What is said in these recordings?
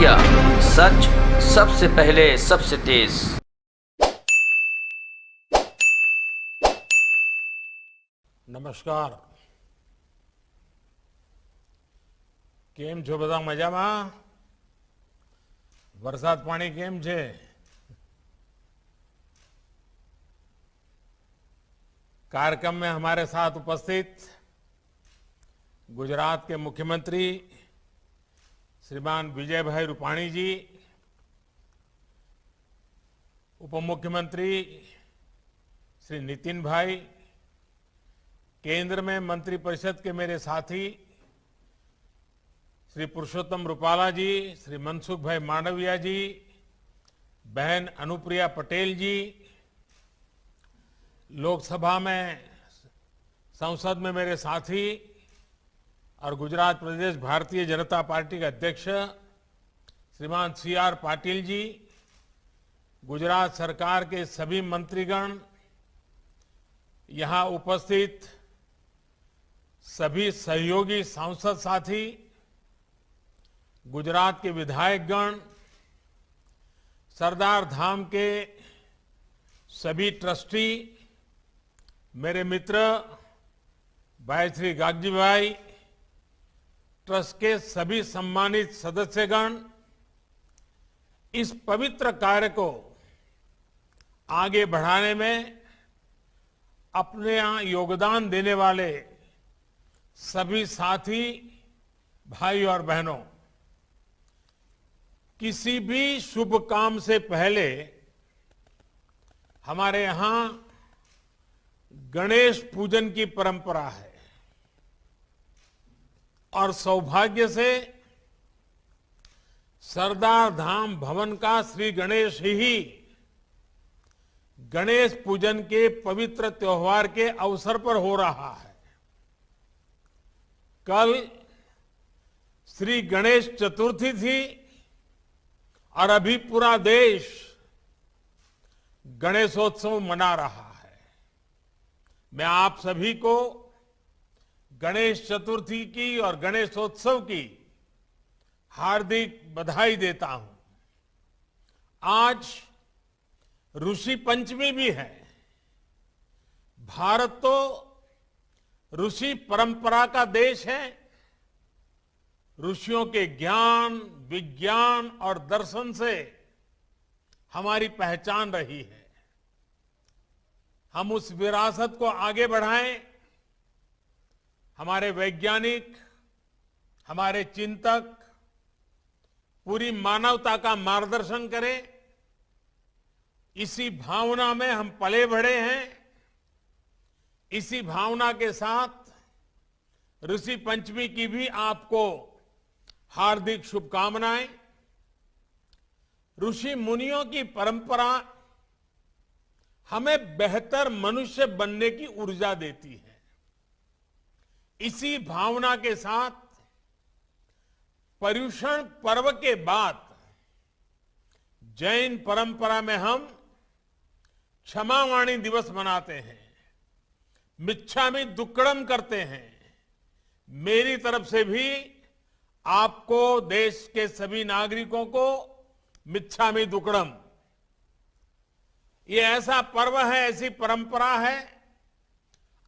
India, सच सबसे पहले सबसे तेज। નમસ્કાર. કેમ છો બધા? મજામાં? વરસાદ પાણી કેમ છે? कार्यक्रम में हमारे साथ उपस्थित गुजरात के मुख्यमंत्री श्रीमान विजय भाई रूपाणी जी, उप मुख्यमंत्री श्री नितिन भाई, केंद्र में मंत्रिपरिषद के मेरे साथी श्री पुरुषोत्तम रूपाला जी, श्री मनसुख भाई मांडविया जी, बहन अनुप्रिया पटेल जी, लोकसभा में संसद में मेरे साथी और गुजरात प्रदेश भारतीय जनता पार्टी के अध्यक्ष श्रीमान CR पाटिल जी, गुजरात सरकार के सभी मंत्रीगण, यहां उपस्थित सभी सहयोगी सांसद साथी, गुजरात के विधायकगण, सरदार धाम के सभी ट्रस्टी, मेरे मित्र भाई श्री गागजी भाई, ट्रस्ट के सभी सम्मानित सदस्यगण, इस पवित्र कार्य को आगे बढ़ाने में अपने यहाँ योगदान देने वाले सभी साथी भाई और बहनों, किसी भी शुभ काम से पहले हमारे यहाँ गणेश पूजन की परंपरा है और सौभाग्य से सरदार धाम भवन का श्री गणेश ही गणेश पूजन के पवित्र त्योहार के अवसर पर हो रहा है। कल श्री गणेश चतुर्थी थी और अभी पूरा देश गणेशोत्सव मना रहा है। मैं आप सभी को गणेश चतुर्थी की और गणेशोत्सव की हार्दिक बधाई देता हूं। आज ऋषि पंचमी भी है। भारत तो ऋषि परंपरा का देश है। ऋषियों के ज्ञान, विज्ञान और दर्शन से हमारी पहचान रही है। हम उस विरासत को आगे बढ़ाएं। हमारे वैज्ञानिक, हमारे चिंतक पूरी मानवता का मार्गदर्शन करें। इसी भावना में हम पले बढ़े हैं। इसी भावना के साथ ऋषि पंचमी की भी आपको हार्दिक शुभकामनाएं। ऋषि मुनियों की परंपरा हमें बेहतर मनुष्य बनने की ऊर्जा देती है। इसी भावना के साथ पर्युषण पर्व के बाद जैन परंपरा में हम क्षमावाणी दिवस मनाते हैं, मिच्छामि दुक्कड़म करते हैं। मेरी तरफ से भी आपको, देश के सभी नागरिकों को मिच्छामि दुक्कड़म। ये ऐसा पर्व है, ऐसी परंपरा है,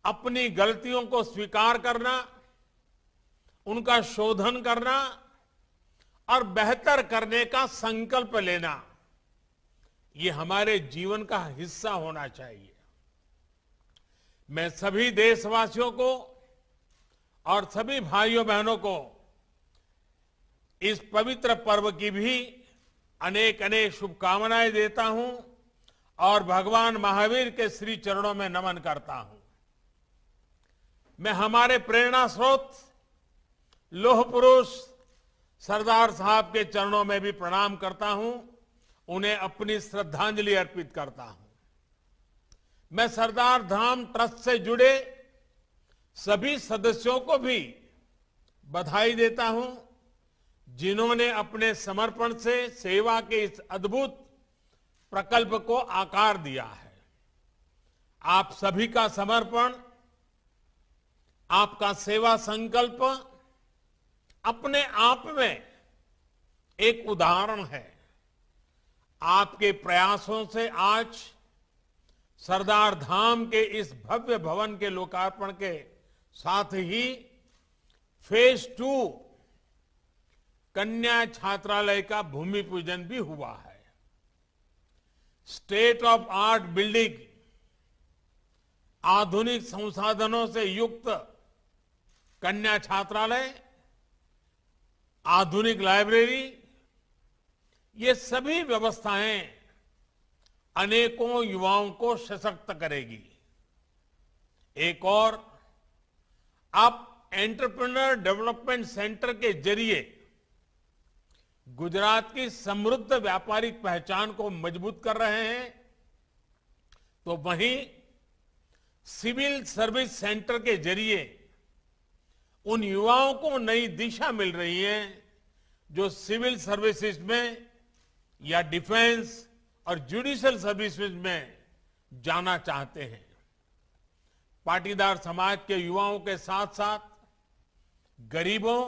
अपनी गलतियों को स्वीकार करना, उनका शोधन करना और बेहतर करने का संकल्प लेना, ये हमारे जीवन का हिस्सा होना चाहिए। मैं सभी देशवासियों को और सभी भाइयों बहनों को इस पवित्र पर्व की भी अनेक अनेक शुभकामनाएं देता हूं और भगवान महावीर के श्री चरणों में नमन करता हूं। मैं हमारे प्रेरणा स्रोत लौह पुरुष सरदार साहब के चरणों में भी प्रणाम करता हूं, उन्हें अपनी श्रद्धांजलि अर्पित करता हूं। मैं सरदार धाम ट्रस्ट से जुड़े सभी सदस्यों को भी बधाई देता हूं, जिन्होंने अपने समर्पण से सेवा के इस अद्भुत प्रकल्प को आकार दिया है। आप सभी का समर्पण, आपका सेवा संकल्प अपने आप में एक उदाहरण है। आपके प्रयासों से आज सरदार धाम के इस भव्य भवन के लोकार्पण के साथ ही फेज 2 कन्या छात्रालय का भूमि पूजन भी हुआ है। स्टेट ऑफ आर्ट बिल्डिंग, आधुनिक संसाधनों से युक्त कन्या छात्रालय, आधुनिक लाइब्रेरी, ये सभी व्यवस्थाएं अनेकों युवाओं को सशक्त करेगी। एक और, आप एंटरप्रेन्योर डेवलपमेंट सेंटर के जरिए गुजरात की समृद्ध व्यापारिक पहचान को मजबूत कर रहे हैं, तो वहीं सिविल सर्विस सेंटर के जरिए उन युवाओं को नई दिशा मिल रही है जो सिविल सर्विसेज में या डिफेंस और जुडिशियल सर्विसेज में जाना चाहते हैं। पाटीदार समाज के युवाओं के साथ साथ गरीबों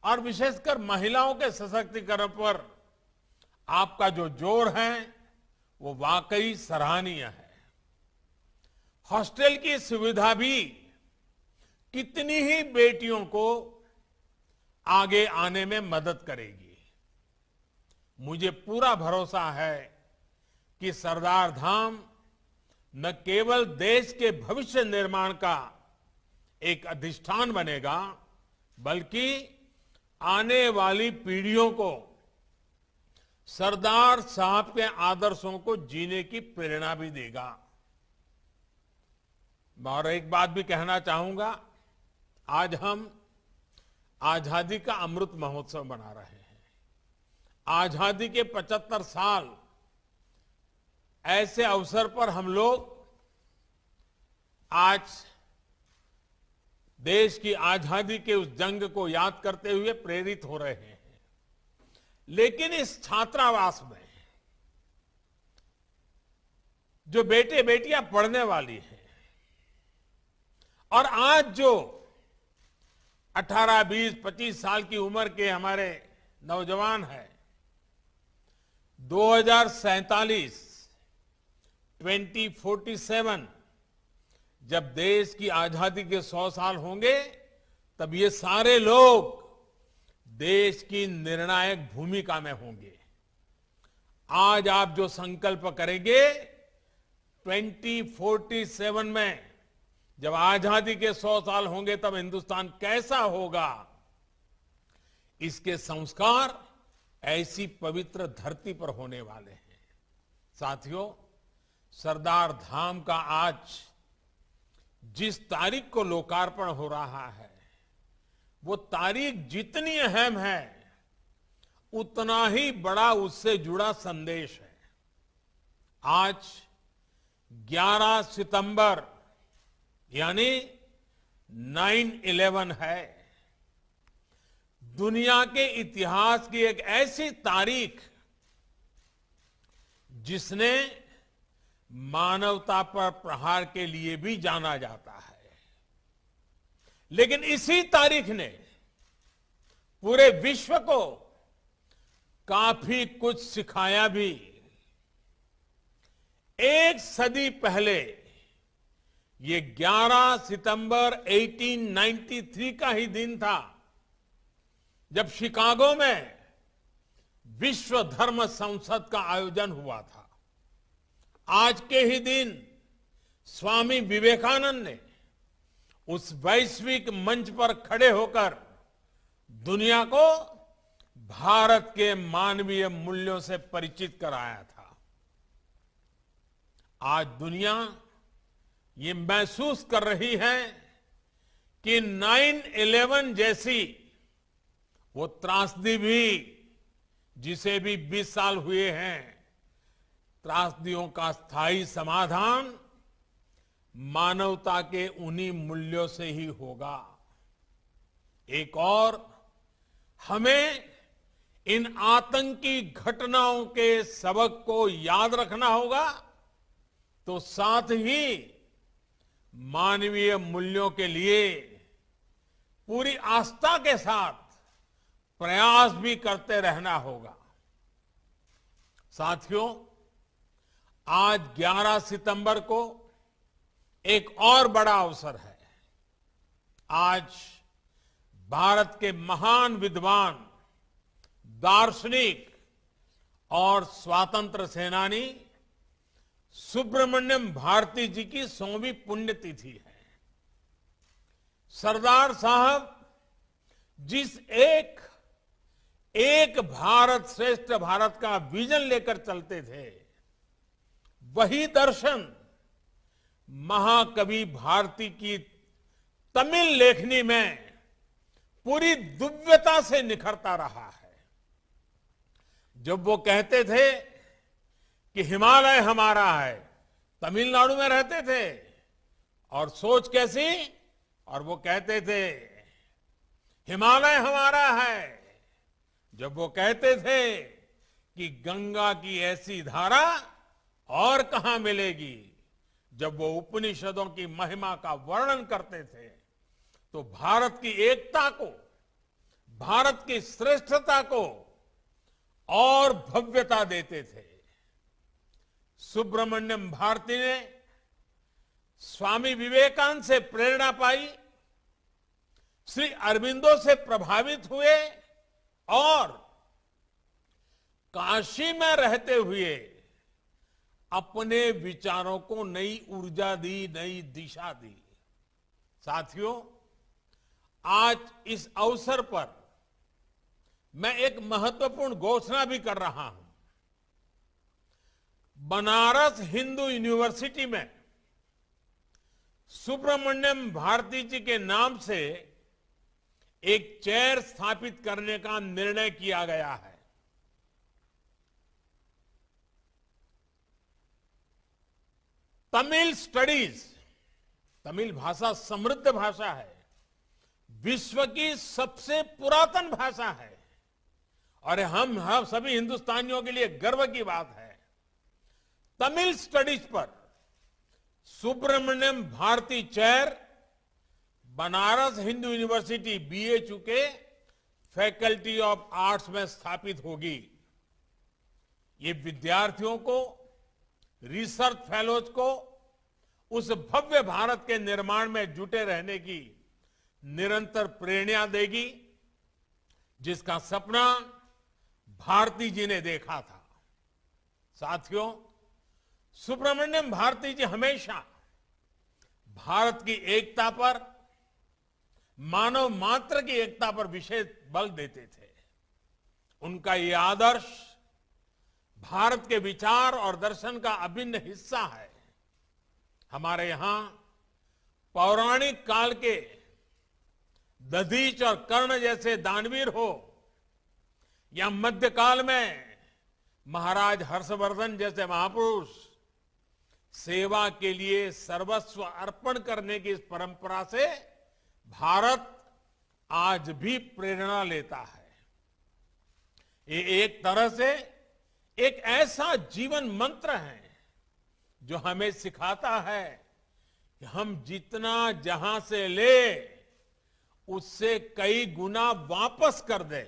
और विशेषकर महिलाओं के सशक्तिकरण पर आपका जो जोर है वो वाकई सराहनीय है। हॉस्टल की सुविधा भी कितनी ही बेटियों को आगे आने में मदद करेगी। मुझे पूरा भरोसा है कि सरदार धाम न केवल देश के भविष्य निर्माण का एक अधिष्ठान बनेगा, बल्कि आने वाली पीढ़ियों को सरदार साहब के आदर्शों को जीने की प्रेरणा भी देगा। और एक बात भी कहना चाहूंगा, आज हम आजादी का अमृत महोत्सव मना रहे हैं। आजादी के 75 साल, ऐसे अवसर पर हम लोग आज देश की आजादी के उस जंग को याद करते हुए प्रेरित हो रहे हैं। लेकिन इस छात्रावास में जो बेटे बेटियां पढ़ने वाली हैं और आज जो 18, 20, 25 साल की उम्र के हमारे नौजवान हैं, 2047 2047 जब देश की आजादी के 100 साल होंगे, तब ये सारे लोग देश की निर्णायक भूमिका में होंगे। आज आप जो संकल्प करेंगे, 2047 में जब आजादी के 100 साल होंगे तब हिंदुस्तान कैसा होगा, इसके संस्कार ऐसी पवित्र धरती पर होने वाले हैं। साथियों, सरदार धाम का आज जिस तारीख को लोकार्पण हो रहा है, वो तारीख जितनी अहम है, उतना ही बड़ा उससे जुड़ा संदेश है। आज 11 सितंबर यानी 9/11 है। दुनिया के इतिहास की एक ऐसी तारीख जिसने मानवता पर प्रहार के लिए भी जाना जाता है। लेकिन इसी तारीख ने पूरे विश्व को काफी कुछ सिखाया भी। एक सदी पहले ये 11 सितंबर 1893 का ही दिन था जब शिकागो में विश्व धर्म संसद का आयोजन हुआ था। आज के ही दिन स्वामी विवेकानंद ने उस वैश्विक मंच पर खड़े होकर दुनिया को भारत के मानवीय मूल्यों से परिचित कराया था। आज दुनिया ये महसूस कर रही है कि 9/11 जैसी वो त्रासदी भी, जिसे भी 20 साल हुए हैं, त्रासदियों का स्थायी समाधान मानवता के उन्हीं मूल्यों से ही होगा। एक और, हमें इन आतंकी घटनाओं के सबक को याद रखना होगा, तो साथ ही मानवीय मूल्यों के लिए पूरी आस्था के साथ प्रयास भी करते रहना होगा। साथियों, आज 11 सितंबर को एक और बड़ा अवसर है। आज भारत के महान विद्वान, दार्शनिक और स्वातंत्र सेनानी सुब्रमण्यम भारती जी की 100वीं पुण्यतिथि है। सरदार साहब जिस एक भारत श्रेष्ठ भारत का विजन लेकर चलते थे, वही दर्शन महाकवि भारती की तमिल लेखनी में पूरी दिव्यता से निखरता रहा है। जब वो कहते थे कि हिमालय हमारा है, तमिलनाडु में रहते थे, और सोच कैसी, और वो कहते थे हिमालय हमारा है। जब वो कहते थे कि गंगा की ऐसी धारा और कहां मिलेगी, जब वो उपनिषदों की महिमा का वर्णन करते थे, तो भारत की एकता को, भारत की श्रेष्ठता को और भव्यता देते थे। सुब्रमण्यम भारती ने स्वामी विवेकानंद से प्रेरणा पाई, श्री अरविंदो से प्रभावित हुए और काशी में रहते हुए अपने विचारों को नई ऊर्जा दी, नई दिशा दी। साथियों, आज इस अवसर पर मैं एक महत्वपूर्ण घोषणा भी कर रहा हूं। बनारस हिंदू यूनिवर्सिटी में सुब्रमण्यम भारती जी के नाम से एक चेयर स्थापित करने का निर्णय किया गया है। तमिल स्टडीज, तमिल भाषा समृद्ध भाषा है, विश्व की सबसे पुरातन भाषा है, और हम सभी हिंदुस्तानियों के लिए गर्व की बात है। तमिल स्टडीज पर Subramaniam Bharati chair Banaras Hindu university BHU के फैकल्टी ऑफ आर्ट्स में स्थापित होगी। ये विद्यार्थियों को, रिसर्च फेलोज को उस भव्य भारत के निर्माण में जुटे रहने की निरंतर प्रेरणा देगी, जिसका सपना भारती जी ने देखा था। साथियों, सुब्रमण्यम भारती जी हमेशा भारत की एकता पर, मानव मात्र की एकता पर विशेष बल देते थे। उनका ये आदर्श भारत के विचार और दर्शन का अभिन्न हिस्सा है। हमारे यहां पौराणिक काल के दधीच और कर्ण जैसे दानवीर हो, या मध्यकाल में महाराज हर्षवर्धन जैसे महापुरुष, सेवा के लिए सर्वस्व अर्पण करने की इस परंपरा से भारत आज भी प्रेरणा लेता है। ये एक तरह से एक ऐसा जीवन मंत्र है जो हमें सिखाता है कि हम जितना जहां से ले, उससे कई गुना वापस कर दें।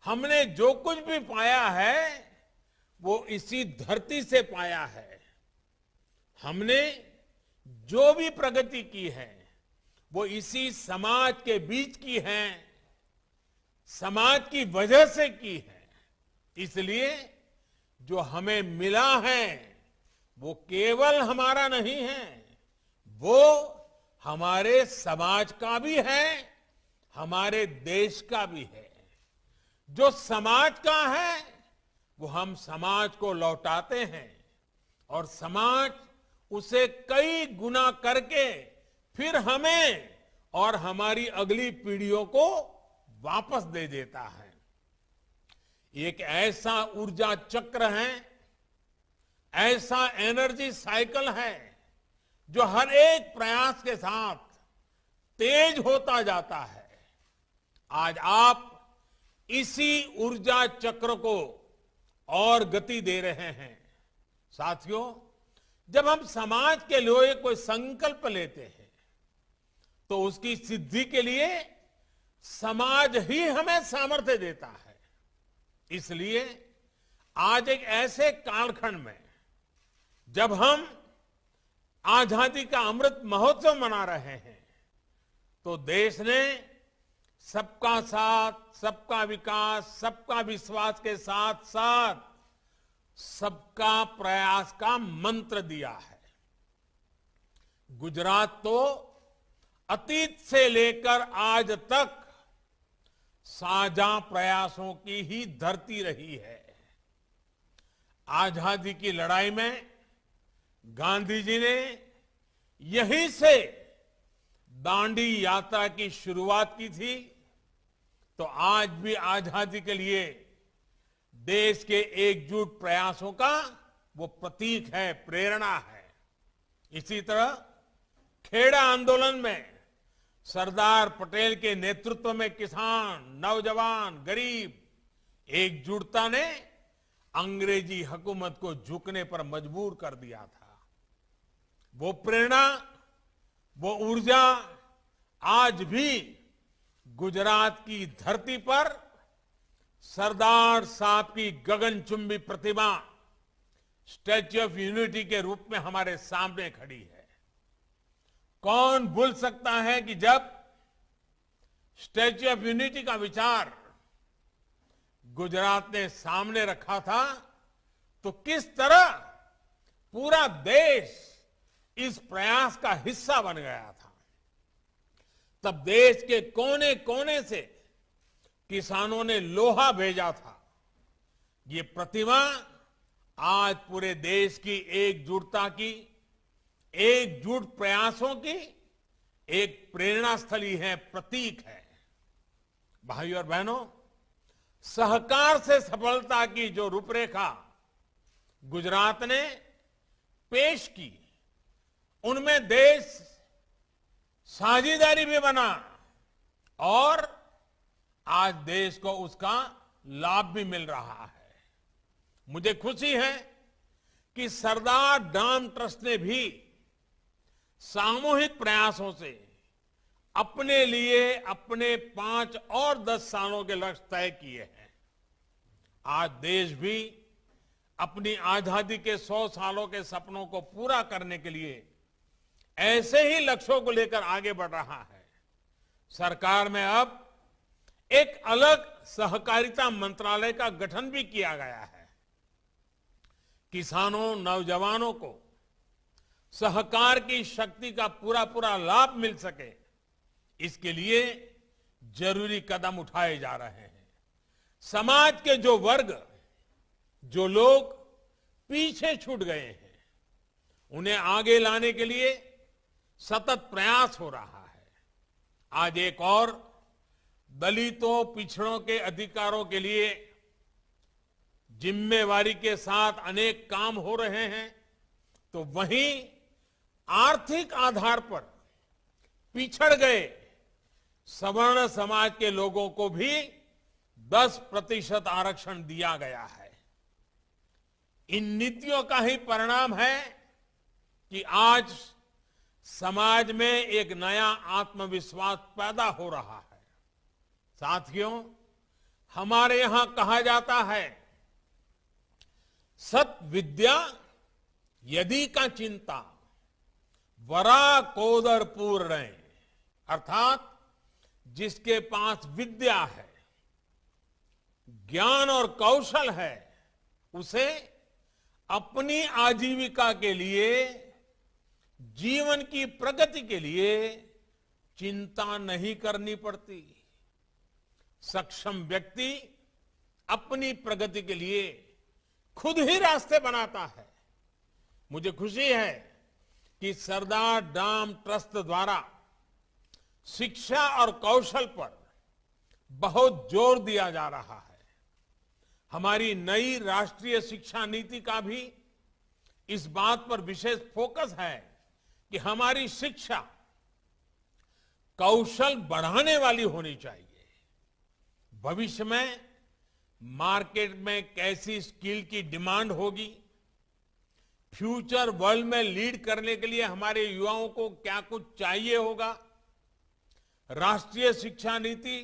हमने जो कुछ भी पाया है वो इसी धरती से पाया है। हमने जो भी प्रगति की है वो इसी समाज के बीच की है, समाज की वजह से की है। इसलिए जो हमें मिला है वो केवल हमारा नहीं है, वो हमारे समाज का भी है, हमारे देश का भी है। जो समाज का है वो हम समाज को लौटाते हैं, और समाज उसे कई गुना करके फिर हमें और हमारी अगली पीढ़ियों को वापस दे देता है। एक ऐसा ऊर्जा चक्र है, ऐसा एनर्जी साइकिल है जो हर एक प्रयास के साथ तेज होता जाता है। आज आप इसी ऊर्जा चक्र को और गति दे रहे हैं। साथियों, जब हम समाज के लिए कोई संकल्प लेते हैं तो उसकी सिद्धि के लिए समाज ही हमें सामर्थ्य देता है। इसलिए आज एक ऐसे कालखंड में जब हम आजादी का अमृत महोत्सव मना रहे हैं, तो देश ने सबका साथ, सबका विकास, सबका विश्वास के साथ साथ सबका प्रयास का मंत्र दिया है। गुजरात तो अतीत से लेकर आज तक साझा प्रयासों की ही धरती रही है। आजादी की लड़ाई में गांधी जी ने यहीं से दांडी यात्रा की शुरुआत की थी, तो आज भी आजादी के लिए देश के एकजुट प्रयासों का वो प्रतीक है, प्रेरणा है। इसी तरह खेड़ा आंदोलन में सरदार पटेल के नेतृत्व में किसान, नौजवान, गरीब एकजुटता ने अंग्रेजी हुकूमत को झुकने पर मजबूर कर दिया था। वो प्रेरणा, वो ऊर्जा आज भी गुजरात की धरती पर सरदार साहब की गगनचुंबी प्रतिमा स्टैच्यू ऑफ यूनिटी के रूप में हमारे सामने खड़ी है। कौन भूल सकता है कि जब स्टैच्यू ऑफ यूनिटी का विचार गुजरात ने सामने रखा था, तो किस तरह पूरा देश इस प्रयास का हिस्सा बन गया था। तब देश के कोने कोने से किसानों ने लोहा भेजा था। ये प्रतिमा आज पूरे देश की एकजुटता की, एकजुट प्रयासों की एक प्रेरणा स्थली है, प्रतीक है। भाइयों और बहनों, सहकार से सफलता की जो रूपरेखा गुजरात ने पेश की, उनमें देश साझेदारी भी बना और आज देश को उसका लाभ भी मिल रहा है। मुझे खुशी है कि सरदार डाम ट्रस्ट ने भी सामूहिक प्रयासों से अपने लिए अपने 5 और 10 सालों के लक्ष्य तय किए हैं। आज देश भी अपनी आजादी के 100 सालों के सपनों को पूरा करने के लिए ऐसे ही लक्ष्यों को लेकर आगे बढ़ रहा है। सरकार में अब एक अलग सहकारिता मंत्रालय का गठन भी किया गया है। किसानों, नौजवानों को सहकार की शक्ति का पूरा पूरा लाभ मिल सके, इसके लिए जरूरी कदम उठाए जा रहे हैं। समाज के जो वर्ग, जो लोग पीछे छूट गए हैं, उन्हें आगे लाने के लिए सतत प्रयास हो रहा है। आज एक और दलितों, पिछड़ों के अधिकारों के लिए जिम्मेवारी के साथ अनेक काम हो रहे हैं, तो वहीं आर्थिक आधार पर पिछड़ गए सवर्ण समाज के लोगों को भी 10% आरक्षण दिया गया है। इन नीतियों का ही परिणाम है कि आज समाज में एक नया आत्मविश्वास पैदा हो रहा है। साथियों, हमारे यहां कहा जाता है, सत विद्या यदि का चिंता वरा कोदर पूर्ण, अर्थात जिसके पास विद्या है, ज्ञान और कौशल है, उसे अपनी आजीविका के लिए, जीवन की प्रगति के लिए चिंता नहीं करनी पड़ती। सक्षम व्यक्ति अपनी प्रगति के लिए खुद ही रास्ते बनाता है। मुझे खुशी है कि सरदार डाम ट्रस्ट द्वारा शिक्षा और कौशल पर बहुत जोर दिया जा रहा है। हमारी नई राष्ट्रीय शिक्षा नीति का भी इस बात पर विशेष फोकस है कि हमारी शिक्षा कौशल बढ़ाने वाली होनी चाहिए। भविष्य में मार्केट में कैसी स्किल की डिमांड होगी, फ्यूचर वर्ल्ड में लीड करने के लिए हमारे युवाओं को क्या कुछ चाहिए होगा, राष्ट्रीय शिक्षा नीति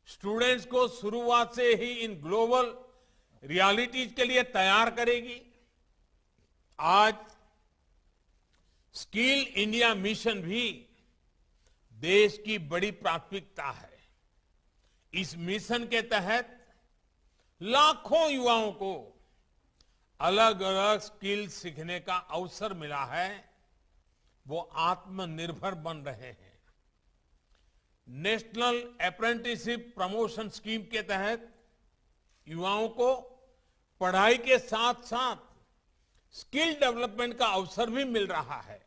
स्टूडेंट्स को शुरुआत से ही इन ग्लोबल रियलिटीज के लिए तैयार करेगी। आज स्किल इंडिया मिशन भी देश की बड़ी प्राथमिकता है। इस मिशन के तहत लाखों युवाओं को अलग अलग स्किल सीखने का अवसर मिला है। वो आत्मनिर्भर बन रहे हैं। नेशनल अप्रेंटिसशिप प्रमोशन स्कीम के तहत युवाओं को पढ़ाई के साथ साथ स्किल डेवलपमेंट का अवसर भी मिल रहा है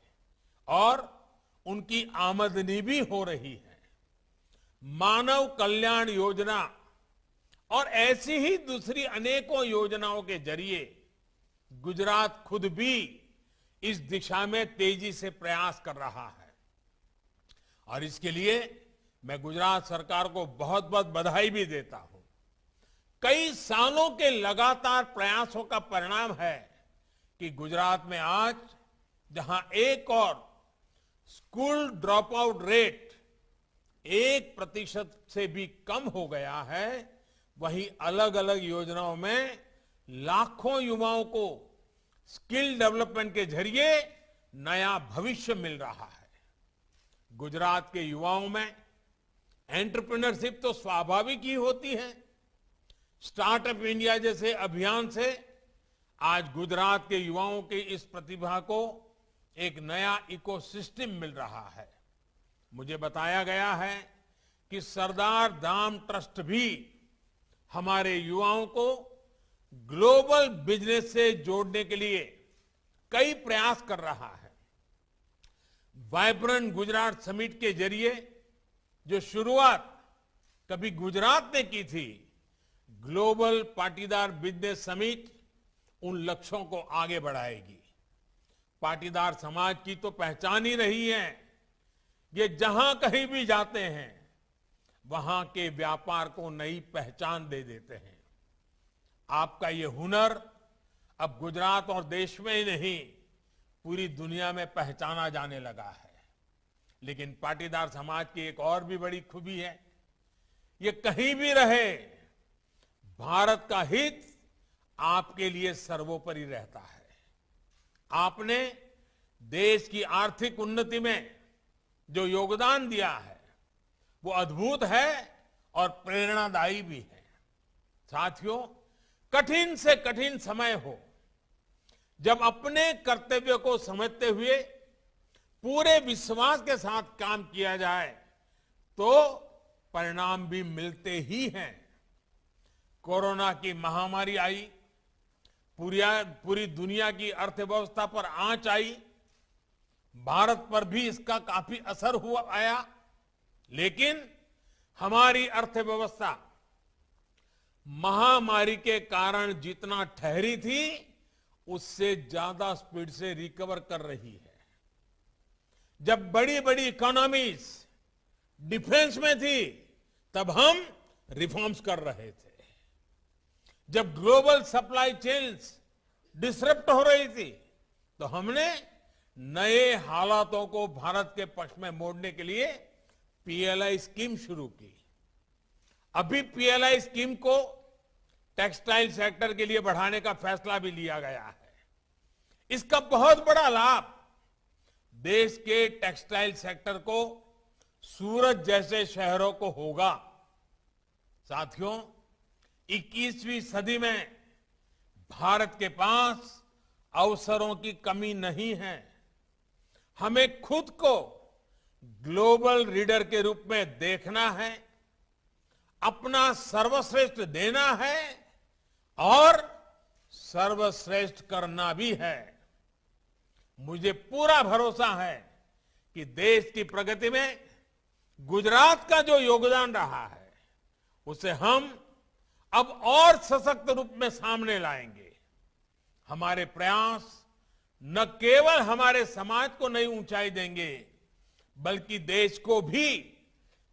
और उनकी आमदनी भी हो रही है। मानव कल्याण योजना और ऐसी ही दूसरी अनेकों योजनाओं के जरिए गुजरात खुद भी इस दिशा में तेजी से प्रयास कर रहा है और इसके लिए मैं गुजरात सरकार को बहुत बहुत बधाई भी देता हूं। कई सालों के लगातार प्रयासों का परिणाम है कि गुजरात में आज जहां एक और स्कूल ड्रॉप आउट रेट 1% से भी कम हो गया है, वहीं अलग अलग योजनाओं में लाखों युवाओं को स्किल डेवलपमेंट के जरिए नया भविष्य मिल रहा है। गुजरात के युवाओं में एंटरप्रेन्योरशिप तो स्वाभाविक ही होती है। स्टार्टअप इंडिया जैसे अभियान से आज गुजरात के युवाओं की इस प्रतिभा को एक नया इकोसिस्टम मिल रहा है। मुझे बताया गया है कि सरदार धाम ट्रस्ट भी हमारे युवाओं को ग्लोबल बिजनेस से जोड़ने के लिए कई प्रयास कर रहा है। वाइब्रेंट गुजरात समिट के जरिए जो शुरुआत कभी गुजरात ने की थी, ग्लोबल पाटीदार बिजनेस समिट उन लक्ष्यों को आगे बढ़ाएगी। पाटीदार समाज की तो पहचान ही रही है। ये जहां कहीं भी जाते हैं वहां के व्यापार को नई पहचान दे देते हैं। आपका ये हुनर अब गुजरात और देश में ही नहीं, पूरी दुनिया में पहचाना जाने लगा है। लेकिन पाटीदार समाज की एक और भी बड़ी खूबी है, ये कहीं भी रहे भारत का हित आपके लिए सर्वोपरि रहता है। आपने देश की आर्थिक उन्नति में जो योगदान दिया है वो अद्भुत है और प्रेरणादायी भी है। साथियों, कठिन से कठिन समय हो, जब अपने कर्तव्य को समझते हुए पूरे विश्वास के साथ काम किया जाए तो परिणाम भी मिलते ही हैं। कोरोना की महामारी आई, पूरी दुनिया की अर्थव्यवस्था पर आंच आई, भारत पर भी इसका काफी असर हुआ आया, लेकिन हमारी अर्थव्यवस्था महामारी के कारण जितना ठहरी थी उससे ज्यादा स्पीड से रिकवर कर रही है। जब बड़ी बड़ी इकोनॉमीज डिफेंस में थी तब हम रिफॉर्म्स कर रहे थे। जब ग्लोबल सप्लाई चेन्स डिसरप्ट हो रही थी तो हमने नए हालातों को भारत के पक्ष में मोड़ने के लिए पीएलआई स्कीम शुरू की। अभी पीएलआई स्कीम को टेक्सटाइल सेक्टर के लिए बढ़ाने का फैसला भी लिया गया है। इसका बहुत बड़ा लाभ देश के टेक्सटाइल सेक्टर को, सूरत जैसे शहरों को होगा। साथियों, 21वीं सदी में भारत के पास अवसरों की कमी नहीं है। हमें खुद को ग्लोबल लीडर के रूप में देखना है, अपना सर्वश्रेष्ठ देना है और सर्वश्रेष्ठ करना भी है। मुझे पूरा भरोसा है कि देश की प्रगति में गुजरात का जो योगदान रहा है उसे हम अब और सशक्त रूप में सामने लाएंगे। हमारे प्रयास न केवल हमारे समाज को नई ऊंचाई देंगे बल्कि देश को भी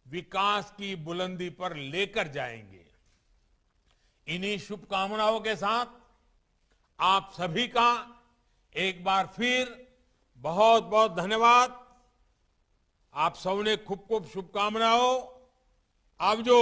विकास की बुलंदी पर लेकर जाएंगे। इन्हीं शुभकामनाओं के साथ आप सभी का एक बार फिर बहुत बहुत धन्यवाद। आप सबने खूब खूब शुभकामनाओं। अब जो